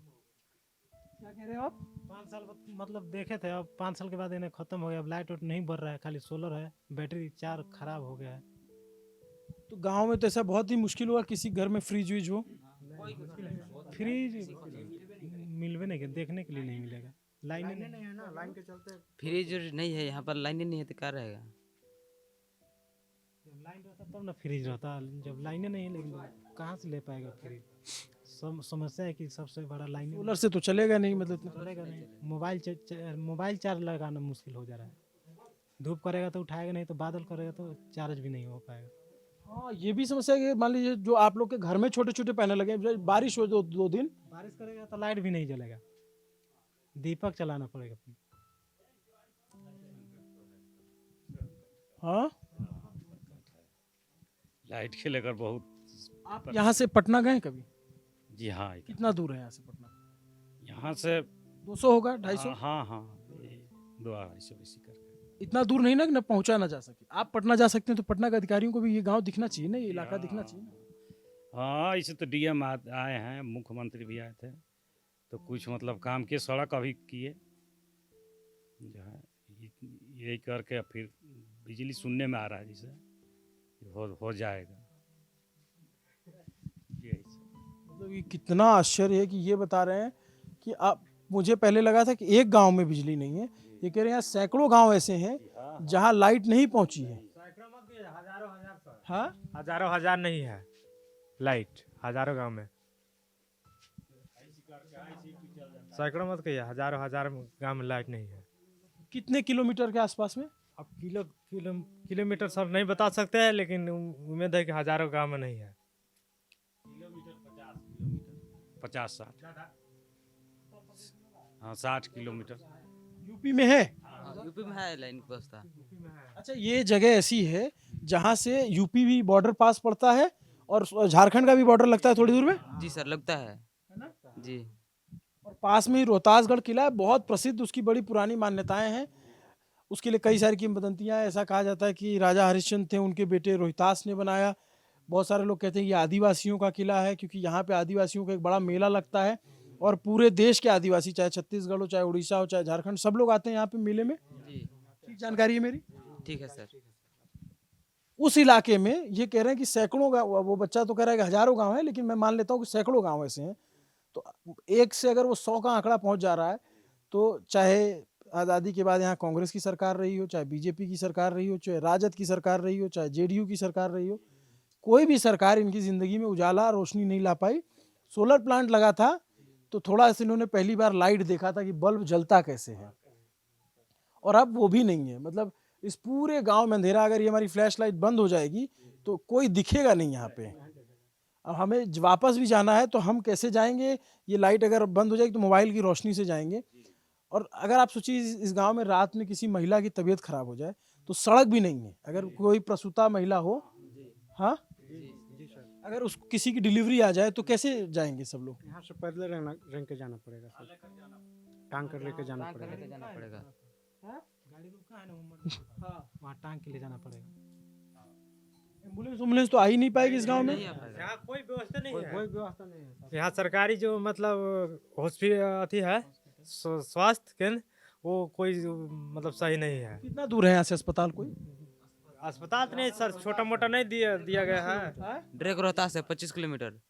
क्या कह रहे हो आप? 5 साल मतलब देखे थे, अब 5 साल के बाद इन्हें खत्म हो गया। अब लाइट नहीं बढ़ रहा है, खाली सोलर है, बैटरी 4 खराब हो गया है। तो गांव में तो ऐसा बहुत ही मुश्किल हुआ किसी घर में फ्रिज व्रिज हो? फ्रिज मिलवे नहीं, देखने के लिए नहीं मिलेगा, लाइन नहीं है ना, लाइन के चलते फ्रिज नहीं है यहाँ पर, लाइन नहीं है तो क्या रहेगा? जब लाइन रहता तब ना फ्रिज रहता, जब लाइनें नहीं है लेकिन कहाँ से ले पाएगा फ्रिज? समस्या है कि सबसे बड़ा लाइन सोलर से तो चलेगा नहीं, मतलब इतना। चलेगा नहीं। मोबाइल चार्ज लगाना मुश्किल हो जा रहा है, धूप करेगा तो उठाएगा, नहीं तो बादल करेगा तो चार्ज भी नहीं हो पाएगा। हाँ, ये भी समस्या है कि मान लीजिए जो आप लोग के घर में छोटे छोटे पैनल लगे हैं, बारिश हो 2 दिन, बारिश करेगा तो लाइट भी नहीं जलेगा, दीपक चलाना पड़ेगा फिर। हाँ। लाइट के लेकर बहुत। आप यहाँ से पटना गए कभी? जी हाँ, कितना दूर है यहाँ से पटना? यहाँ से 200 होगा, 250? हाँ हाँ, 200-250 बेसी करके। इतना दूर नहीं ना कि न पहुँचा ना जा सके। आप पटना जा सकते हैं तो पटना के अधिकारियों को भी ये गांव दिखना चाहिए ना, ये इलाका दिखना चाहिए ना। हाँ, इसे तो डीएम आए हैं, मुख्यमंत्री भी आए थे, तो कुछ मतलब काम के सड़क अभी किए जो है, यही करके फिर बिजली सुनने में आ रहा है जिसे हो जाएगा। यही सब। मतलब ये कितना आश्चर्य है कि ये बता रहे हैं कि आप, मुझे पहले लगा था कि एक गांव में बिजली नहीं है, ये कह रहे हैं यहाँ सैकड़ों गांव ऐसे हैं जहां लाइट नहीं पहुंची है। हाँ, हजारों हजार नहीं है लाइट, हजारों गांव में, सैकड़ों मत कहिए, हजारों हजार गांव में लाइट नहीं है। कितने किलोमीटर के आसपास में? अब किलोमीटर सर नहीं बता सकते हैं, लेकिन उम्मीद है कि हजारों गांव में नहीं है। 50-60, हाँ 60 किलोमीटर। यूपी में है? यूपी में है लाइन की व्यवस्था। अच्छा, ये जगह ऐसी है जहां से यूपी भी बॉर्डर पास पड़ता है और झारखंड का भी बॉर्डर लगता है थोड़ी दूर में? जी सर, लगता है जी। और पास में ही रोहतासगढ़ किला है, बहुत प्रसिद्ध, उसकी बड़ी पुरानी मान्यताएं हैं, उसके लिए कई सारी किंवदंतियां हैं। ऐसा कहा जाता है कि राजा हरिश्चंद्र थे, उनके बेटे रोहितास ने बनाया। बहुत सारे लोग कहते हैं ये आदिवासियों का किला है, क्योंकि यहाँ पे आदिवासियों का एक बड़ा मेला लगता है और पूरे देश के आदिवासी, चाहे छत्तीसगढ़ हो, चाहे उड़ीसा हो, चाहे झारखंड, सब लोग आते हैं यहाँ पे मेले में। जी ठीक जानकारी है मेरी? ठीक है सर। उस इलाके में ये कह रहे हैं कि सैकड़ों गाँव, वो बच्चा तो कह रहा है कि हजारों गाँव है, लेकिन मैं मान लेता हूँ कि सैकड़ों गाँव ऐसे हैं। तो एक से अगर वो 100 का आंकड़ा पहुंच जा रहा है, तो चाहे आज़ादी के बाद यहाँ कांग्रेस की सरकार रही हो, चाहे बीजेपी की सरकार रही हो, चाहे राजद की सरकार रही हो, चाहे जेडीयू की सरकार रही हो, कोई भी सरकार इनकी ज़िंदगी में उजाला रोशनी नहीं ला पाई। सोलर प्लांट लगा था तो थोड़ा सा इन्होंने पहली बार लाइट देखा था कि बल्ब जलता कैसे है, और अब वो भी नहीं है। मतलब इस पूरे गांव में अंधेरा, अगर ये हमारी फ्लैश लाइट बंद हो जाएगी तो कोई दिखेगा नहीं यहाँ पे। अब हमें वापस भी जाना है तो हम कैसे जाएंगे? ये लाइट अगर बंद हो जाएगी तो मोबाइल की रोशनी से जाएंगे, और अगर आप सोचिए इस गांव में रात में किसी महिला की तबीयत खराब हो जाए तो सड़क भी नहीं है, अगर कोई प्रसूता महिला हो, हाँ, जी सर, अगर उस किसी की डिलीवरी आ जाए तो कैसे जाएंगे सब लोग? यहाँ से पैदल रेंग के जाना पड़ेगा सर, टांग कर लेके जाना टांग कर लेके पड़ेगा। जाना पड़ेगा। गाड़ी रुका है ना, वहाँ टांग के ले जाना पड़ेगा। एम्बुलेंस तो आ ही नहीं पाएगी इस गांव में। नहीं आ पाएगा। यहाँ कोई व्यवस्था नहीं है। कोई व्यवस्था नहीं है सर। यहाँ सरकारी जो मतलब हॉस्पिटल अथी है, स्वास्थ्य केंद्र, वो कोई मतलब सही नहीं है। कितना दूर है यहाँ से अस्पताल कोई? अस्पताल तो नहीं सर, छोटा मोटा नहीं दिया गया है। डायरेक्ट रोहतास है 25 किलोमीटर।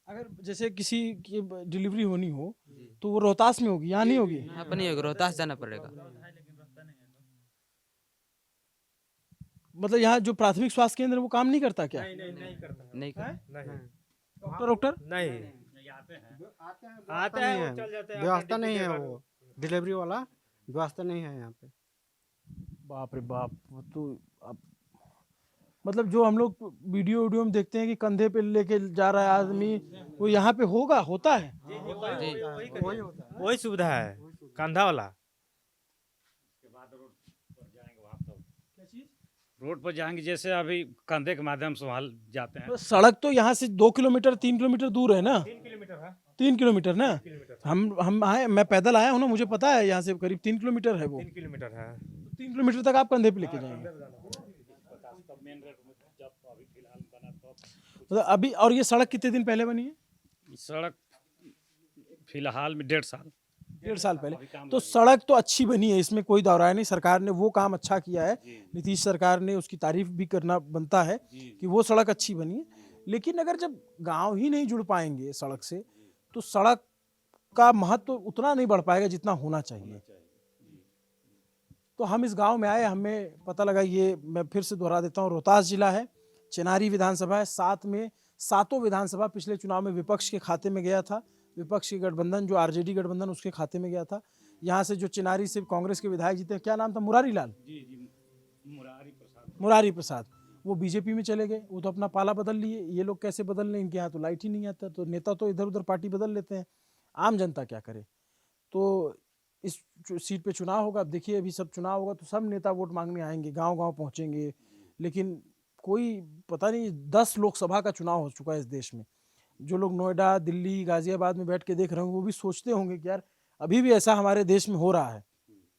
अगर जैसे किसी की डिलीवरी होनी हो तो वो रोहतास में होगी, यहाँ नहीं होगी? यहाँ पर नहीं होगा, रोहतास जाना पड़ेगा। मतलब यहाँ जो प्राथमिक स्वास्थ्य केंद्र है वो काम नहीं करता क्या? नहीं करता है। नहीं कर नहीं डॉक्टर नहीं आते हैं, वो चल जाते हैं। व्यवस्था नहीं है, वो डिलीवरी वाला व्यवस्था नहीं है यहाँ पे। बाप रे बाप, वो तो अब मतलब जो हम लोग वीडियो में देखते हैं कि कंधे पे लेके जा रहा है आदमी, वो यहाँ पे होता है। वही सुविधा है, कंधा वाला। रोड पर जाएंगे जैसे अभी कंधे के माध्यम से वहाँ जाते हैं। तो सड़क तो यहाँ से 2 किलोमीटर 3 किलोमीटर दूर है ना? 3 किलोमीटर है। 3 किलोमीटर ना? हम आए, मैं पैदल आया हूँ ना, मुझे पता है यहाँ से करीब 3 किलोमीटर है वो। 3 किलोमीटर है। 3 किलोमीटर तक आप कंधे पे लेके जाएंगे मतलब अभी? और ये सड़क कितने दिन पहले बनी है? सड़क फिलहाल में 1.5 साल। 1.5 साल पहले। तो सड़क तो अच्छी बनी है, इसमें कोई दौराय नहीं, सरकार ने वो काम अच्छा किया है, नीतीश सरकार ने, उसकी तारीफ भी करना बनता है कि वो सड़क अच्छी बनी है। लेकिन अगर जब गांव ही नहीं जुड़ पाएंगे सड़क से तो सड़क का महत्व उतना नहीं बढ़ पाएगा जितना होना चाहिए। तो हम इस गांव में आए, हमें पता लगा, ये मैं फिर से दोहरा देता हूँ, रोहतास जिला है, चेनारी विधानसभा है, साथ में सातों विधानसभा पिछले चुनाव में विपक्ष के खाते में गया था, विपक्ष की गठबंधन जो आरजेडी गठबंधन उसके खाते में गया था। यहाँ से जो चिनारी से कांग्रेस के विधायक जीते, क्या नाम था, मुरारी लाल, मुरारी प्रसाद, वो बीजेपी में चले गए, वो तो अपना पाला बदल लिए। ये लोग कैसे बदल लें, इनके यहाँ तो लाइट ही नहीं आता, तो नेता तो इधर उधर पार्टी बदल लेते हैं, आम जनता क्या करे। तो इस सीट पे चुनाव होगा, अब देखिए अभी सब चुनाव होगा तो सब नेता वोट मांगने आएंगे, गांव गांव पहुंचेंगे, लेकिन कोई पता नहीं, 10 लोकसभा का चुनाव हो चुका है इस देश में। जो लोग नोएडा, दिल्ली, गाजियाबाद में बैठ के देख रहे होंगे वो भी सोचते होंगे कि यार अभी भी ऐसा हमारे देश में हो रहा है।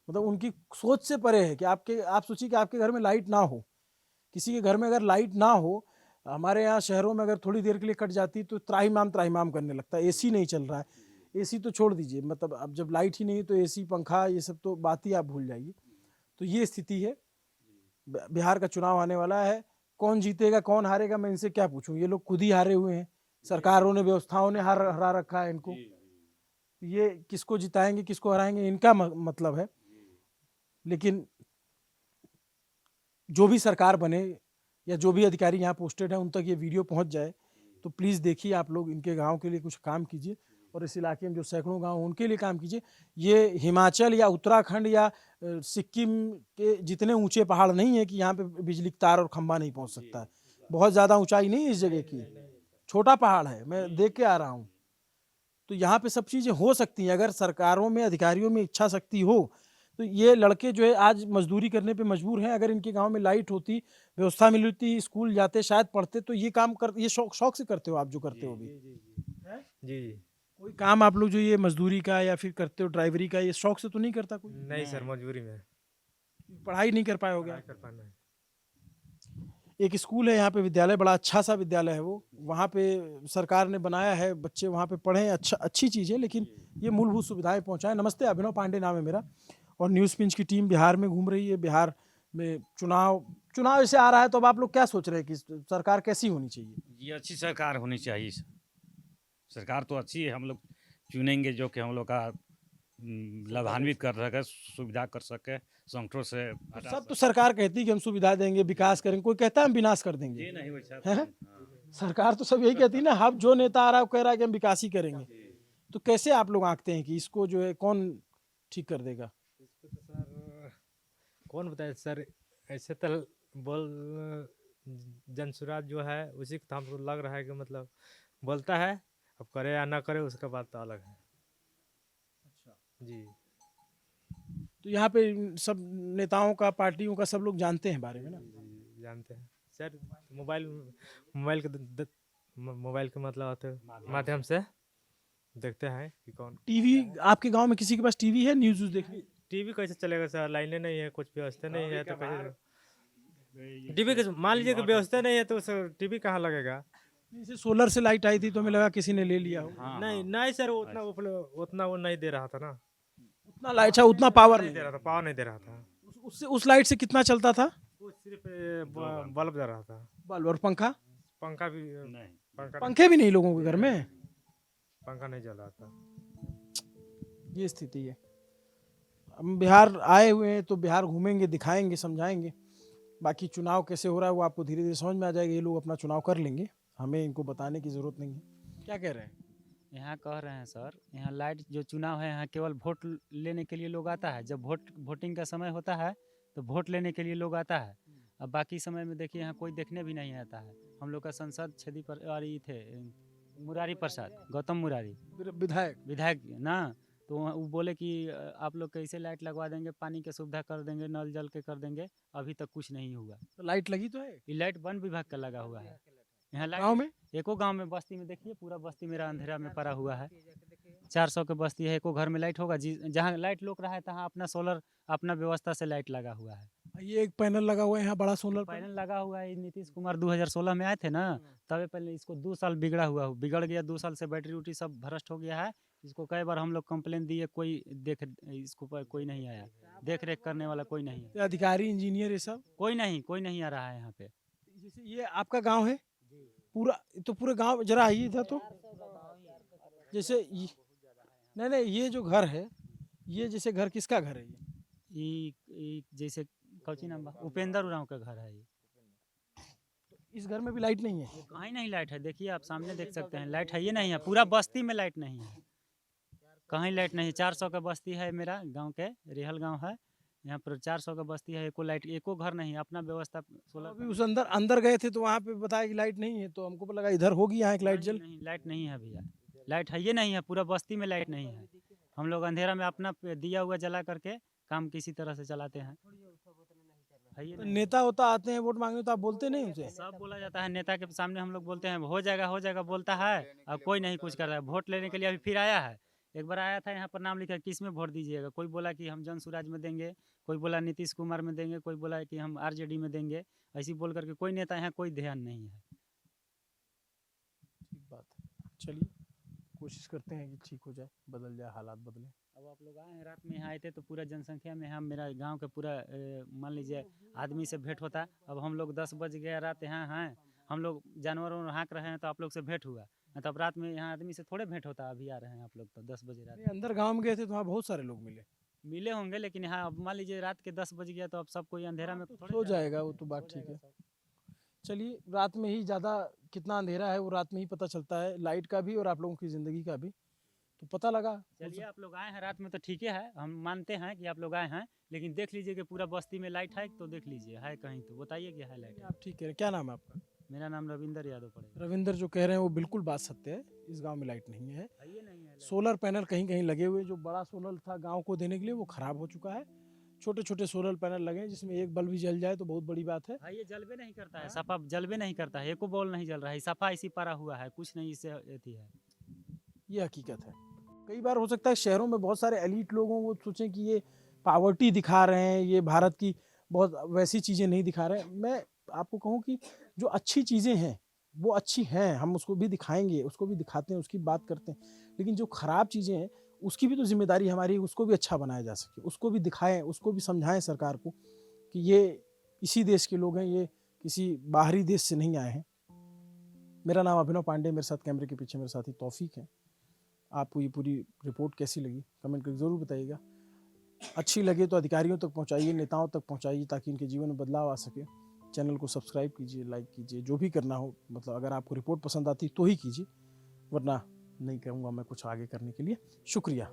मतलब उनकी सोच से परे है कि आप सोचिए कि आपके घर में लाइट ना हो, किसी के घर में अगर लाइट ना हो, हमारे यहाँ शहरों में अगर थोड़ी देर के लिए कट जाती तो त्राहिमाम करने लगता है। एसी नहीं चल रहा है, एसी तो छोड़ दीजिए, मतलब अब जब लाइट ही नहीं तो एसी, पंखा, ये सब तो बात ही आप भूल जाइए। तो ये स्थिति है। बिहार का चुनाव आने वाला है, कौन जीतेगा कौन हारेगा मैं इनसे क्या पूछूं, ये लोग खुद ही हारे हुए हैं, सरकारों ने, व्यवस्थाओं ने हरा रखा है इनको। ये किसको जिताएंगे किसको हराएंगे इनका मतलब है। लेकिन जो भी सरकार बने या जो भी अधिकारी यहाँ पोस्टेड है उन तक ये वीडियो पहुँच जाए तो प्लीज़ देखिए, आप लोग इनके गाँव के लिए कुछ काम कीजिए, और इस इलाके में जो सैकड़ों गांव उनके लिए काम कीजिए। ये हिमाचल या उत्तराखंड या सिक्किम के जितने ऊंचे पहाड़ नहीं है कि यहाँ पे बिजली की तार और खंबा नहीं पहुँच सकता है। बहुत ज़्यादा ऊंचाई नहीं है इस जगह की, छोटा पहाड़ है, मैं देख के आ रहा हूँ। तो यहाँ पे सब चीज़ें हो सकती हैं अगर सरकारों में, अधिकारियों में इच्छा शक्ति हो। तो ये लड़के जो है आज मजदूरी करने पे मजबूर हैं। अगर इनके गांव में लाइट होती, व्यवस्था मिलती, स्कूल जाते, शायद पढ़ते, तो ये काम कर, ये शौक से करते हो आप जो करते हो भी। जी कोई काम आप लोग जो ये मजदूरी का या फिर करते हो ड्राइवरी का, ये शौक से तो नहीं करता कोई? नहीं सर, मजबूरी में। पढ़ाई नहीं कर पाए हो गया? कर पाना है। एक स्कूल है यहाँ पे, विद्यालय, बड़ा अच्छा सा विद्यालय है वो, वहाँ पे सरकार ने बनाया है, बच्चे वहाँ पे पढ़ें, अच्छी चीज़ है, लेकिन ये मूलभूत सुविधाएं पहुँचाएं। नमस्ते, अभिनव पांडे नाम है मेरा, और न्यूज़ पिंच की टीम बिहार में घूम रही है। बिहार में चुनाव ऐसे आ रहा है, तो अब आप लोग क्या सोच रहे हैं कि सरकार कैसी होनी चाहिए? ये अच्छी सरकार होनी चाहिए। सरकार तो अच्छी है, हम लोग चुनेंगे जो कि हम लोग का लाभान्वित कर सके, सुविधा कर सके, संकटों से हटा सब तो सरकार कहती है कि हम सुविधा देंगे, विकास करेंगे, कोई कहता है हम विनाश कर देंगे? ये नहीं वैसा है? सरकार तो सब यही कहती है ना, हम जो नेता आ रहा है वो कह रहा है कि हम विकास ही करेंगे। तो कैसे आप लोग आंकते हैं कि इसको जो है कौन ठीक कर देगा? इसको तो सर कौन बताए सर, ऐसे तो जनसुराज जो है उसी को हमको लग रहा है कि मतलब बोलता है, अब करे या ना करे उसका बात तो अलग है। अच्छा जी। तो यहाँ पे सब नेताओं का, पार्टियों का, सब लोग जानते हैं बारे में ना। जानते हैं सर। मोबाइल मोबाइल के मतलब माध्यम से देखते हैं कि कौन। टीवी आपके गांव में किसी के पास टीवी है न्यूज़ देखने? टीवी कैसे चलेगा सर? लाइनें नहीं है, कुछ व्यवस्था नहीं है, तो कैसे टीवी कैसे? मान लीजिए कि व्यवस्था नहीं है तो सर टीवी कहाँ लगेगा? जैसे सोलर से लाइट आई थी तो हमें लगा किसी ने ले लिया हो। नहीं नहीं सर, उतना वो नहीं दे रहा था ना। उतना लाइट, अच्छा उतना पावर नहीं नहीं दे रहा था, पावर नहीं दे रहा था। उससे उस लाइट से कितना चलता था? वो सिर्फ बल्ब दे रहा था। बल्ब और पंखा? पंखा भी पंखा पंखे भी नहीं लोगों के घर में? पंखा नहीं चल रहा था। ये स्थिति है। हम बिहार आए हुए हैं तो बिहार घूमेंगे, दिखाएंगे, समझाएंगे। बाकी चुनाव कैसे हो रहा है वो आपको धीरे धीरे समझ में आ जाएगा। ये लोग अपना चुनाव कर लेंगे, हमें इनको बताने की ज़रूरत नहीं है। क्या कह रहे हैं? यहाँ कह रहे हैं सर, यहाँ लाइट जो चुनाव है यहाँ केवल वोट लेने के लिए लोग आता है। जब वोटिंग का समय होता है तो वोट लेने के लिए लोग आता है। अब बाकी समय में देखिए यहाँ कोई देखने भी नहीं आता है। हम लोग का सांसद छेदी पर थे मुरारी प्रसाद, गौतम मुरारी विधायक ना, तो वो बोले कि आप लोग कैसे लाइट लगवा देंगे, पानी की सुविधा कर देंगे, नल जल के कर देंगे। अभी तक कुछ नहीं हुआ। तो लाइट लगी तो है? ये लाइट वन विभाग का लगा हुआ है यहाँ गाँव में? एको गांव में, बस्ती में देखिए, पूरा बस्ती मेरा अंधेरा में पड़ा हुआ है। 400 के बस्ती है, एको घर में लाइट होगा? जहाँ लाइट लोग रहा है तहाँ अपना सोलर, अपना व्यवस्था से लाइट लगा हुआ है। ये एक पैनल लगा हुआ है यहाँ, बड़ा सोलर पैनल लगा हुआ है। नीतीश कुमार 2016 में आए थे ना, तभी पहले इसको 2 साल बिगड़ गया। 2 साल से बैटरी उटरी सब भ्रष्ट हो गया है। इसको कई बार हम लोग कंप्लेन दिए, कोई इसको पर कोई नहीं आया, देख रेख करने वाला कोई नहीं है। अधिकारी, इंजीनियर, ये सब कोई नहीं आ रहा है यहाँ पे। जैसे ये आपका गांव है पूरा, तो पूरे गांव जरा आइए इधर। तो जैसे नहीं, ये जो घर है, ये जैसे घर किसका घर है? ये जैसे कौची नाम बा, उपेंद्र उरांव का घर है ये। इस घर में भी लाइट नहीं है? कहीं नहीं लाइट है, देखिए आप सामने देख सकते हैं, लाइट है ये नहीं है। पूरा बस्ती में लाइट नहीं है, कहीं लाइट नहीं। 400 का बस्ती है मेरा गांव के, रेहल गांव है। यहाँ पर 400 का बस्ती है, एको लाइट, एको घर नहीं, अपना व्यवस्था सोलर। अभी उस अंदर गए थे तो वहाँ पे बताया कि लाइट नहीं है, तो हमको लगा इधर होगी यहाँ एक लाइट जल। नहीं, लाइट नहीं है भैया, लाइट है ये नहीं है। पूरा बस्ती में लाइट नहीं है। हम लोग अंधेरा में अपना दिया हुआ जला करके काम किसी तरह से चलाते हैं। तो नेता होता आते हैं वोट मांगने तो आप बोलते नहीं उनसे? सब बोला जाता है, नेता के सामने हम लोग बोलते हैं हो जाएगा बोलता है, अब कोई नहीं कुछ कर रहा है। वोट लेने के लिए अभी फिर आया है, एक बार आया था यहाँ पर, नाम लिखा किस में वोट दीजिएगा। कोई बोला कि हम जन स्वराज में देंगे, कोई बोला नीतीश कुमार में देंगे, कोई बोला कि हम आरजेडी में देंगे। ऐसी बोल करके कोई नेता यहाँ कोई ध्यान नहीं है। ठीक बात है, चलिए कोशिश करते हैं कि ठीक हो जाए, बदल जाए, हालात बदले। अब आप लोग आए हैं रात में, यहाँ आए थे तो पूरा जनसंख्या में हम, मेरा गांव के पूरा मान लीजिए आदमी से भेंट होता। अब हम लोग 10 बज गया रात यहाँ हैं, हम लोग जानवरों हाँक रहे हैं तो आप लोग से भेंट हुआ। तब रात में यहाँ आदमी से थोड़े भेंट होता। अभी आ रहे हैं आप लोग तो 10 बजे रात। अंदर गाँव में गए थे तो वहाँ बहुत सारे लोग मिले होंगे, लेकिन यहाँ अब मान लीजिए रात के 10 बज गया तो अब सब कोई अंधेरा में हो जाएगा, वो तो बात ठीक है। चलिए, रात में ही ज़्यादा कितना अंधेरा है वो रात में ही पता चलता है, लाइट का भी और आप लोगों की ज़िंदगी का भी, तो पता लगा। चलिए आप लोग आए हैं रात में तो ठीक है, हम मानते हैं कि आप लोग आए हैं, लेकिन देख लीजिए कि पूरा बस्ती में लाइट है तो देख लीजिए, है कहीं तो बताइए कि है लाइट। आप ठीक है, क्या नाम है आपका? मेरा नाम रविंदर यादव पड़ेगा। रविंदर जो कह रहे हैं वो बिल्कुल बात सत्य है, इस गांव में लाइट नहीं है। सोलर पैनल कहीं कहीं लगे हुए, जो बड़ा सोलर था गांव को देने के लिए वो खराब हो चुका है। छोटे छोटे सोलर पैनल लगे हैं जिसमें एक बल्ब भी जल जाए तो बहुत बड़ी बात है। ये जलबे नहीं करता है, सफा जलबे नहीं करता है, एको बॉल नहीं जल रहा है, सफा इसी पड़ा हुआ है, कुछ नहीं इससे अथी है। ये हकीकत है। कई बार हो सकता है शहरों में बहुत सारे एलीट लोगों को सोचें कि ये पावर्टी दिखा रहे हैं, ये भारत की बहुत वैसी चीज़ें नहीं दिखा रहे हैं। मैं आपको कहूँ कि जो अच्छी चीज़ें हैं वो अच्छी हैं, हम उसको भी दिखाएंगे, उसको भी दिखाते हैं, उसकी बात करते हैं। लेकिन जो ख़राब चीज़ें हैं उसकी भी तो जिम्मेदारी हमारी है, उसको भी अच्छा बनाया जा सके, उसको भी दिखाएं, उसको भी समझाएं सरकार को कि ये इसी देश के लोग हैं, ये किसी बाहरी देश से नहीं आए हैं। मेरा नाम अभिनव पांडे, मेरे साथ कैमरे के पीछे मेरे साथी तौफीक हैं। आपको ये पूरी रिपोर्ट कैसी लगी कमेंट करके ज़रूर बताइएगा। अच्छी लगे तो अधिकारियों तक पहुंचाइए, नेताओं तक पहुंचाइए, ताकि इनके जीवन में बदलाव आ सके। चैनल को सब्सक्राइब कीजिए, लाइक कीजिए, जो भी करना हो, मतलब अगर आपको रिपोर्ट पसंद आती तो ही कीजिए, वरना नहीं कहूँगा मैं कुछ आगे करने के लिए। शुक्रिया।